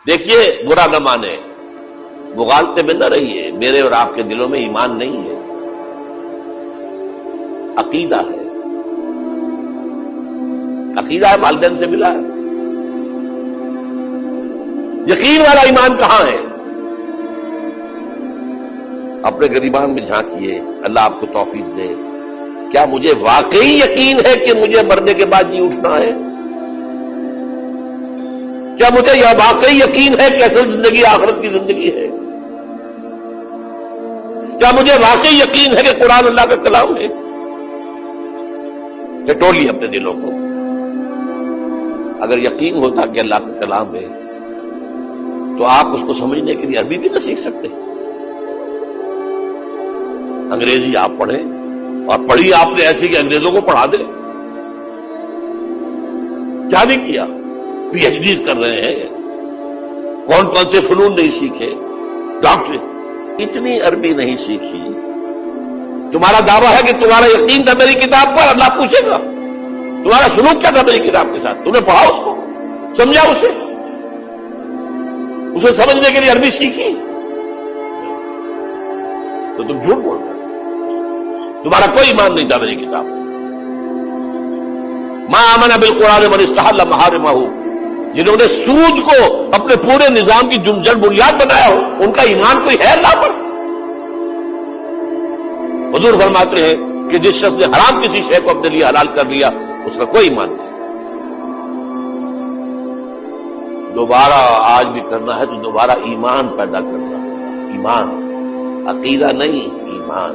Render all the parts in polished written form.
دیکھیے برا نہ مانے، مغالطے میں نہ رہیے، میرے اور آپ کے دلوں میں ایمان نہیں ہے، عقیدہ ہے، عقیدہ ہے، والدین سے ملا ہے۔ یقین والا ایمان کہاں ہے؟ اپنے گریبان میں جھانکیے، اللہ آپ کو توفیق دے۔ کیا مجھے واقعی یقین ہے کہ مجھے مرنے کے بعد جی اٹھنا ہے؟ کیا مجھے یہ واقعی یقین ہے کہ اصل زندگی آخرت کی زندگی ہے؟ کیا مجھے واقعی یقین ہے کہ قرآن اللہ کا کلام ہے؟ کہ ٹولیے اپنے دلوں کو۔ اگر یقین ہوتا کہ اللہ کا کلام ہے تو آپ اس کو سمجھنے کے لیے عربی بھی نہ سیکھ سکتے؟ انگریزی آپ پڑھیں، اور پڑھی آپ نے ایسی کہ انگریزوں کو پڑھا دے، کیا نہیں کیا؟ پی ایچ ڈیز کر رہے ہیں، کون کون سے فنون نہیں سیکھے، ڈاکٹر، اتنی عربی نہیں سیکھی۔ تمہارا دعویٰ ہے کہ تمہارا یقین تھا میری کتاب پر، اللہ پوچھے گا تمہارا سلوک کیا تھا میری کتاب کے ساتھ؟ تم نے پڑھا اس کو، سمجھا اسے سمجھنے کے لیے عربی سیکھی؟ تو تم جھوٹ بول رہے، تمہارا کوئی ایمان نہیں تھا میری کتاب۔ ما آمن بالقرآن من استحل محارمہ، جنہوں نے سود کو اپنے پورے نظام کی جڑ بنیاد بنایا ہو، ان کا ایمان کوئی ہے اللہ پر؟ حضور فرماتے ہیں کہ جس شخص نے حرام کسی شے کو اپنے لیے حلال کر لیا اس کا کوئی ایمان نہیں۔ دوبارہ آج بھی کرنا ہے تو دوبارہ ایمان پیدا کرنا، ایمان، عقیدہ نہیں، ایمان۔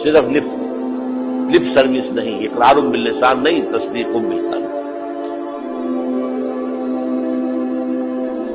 صرف لپ سروس نہیں، اقرار باللسان نہیں، تصدیق بالقلب۔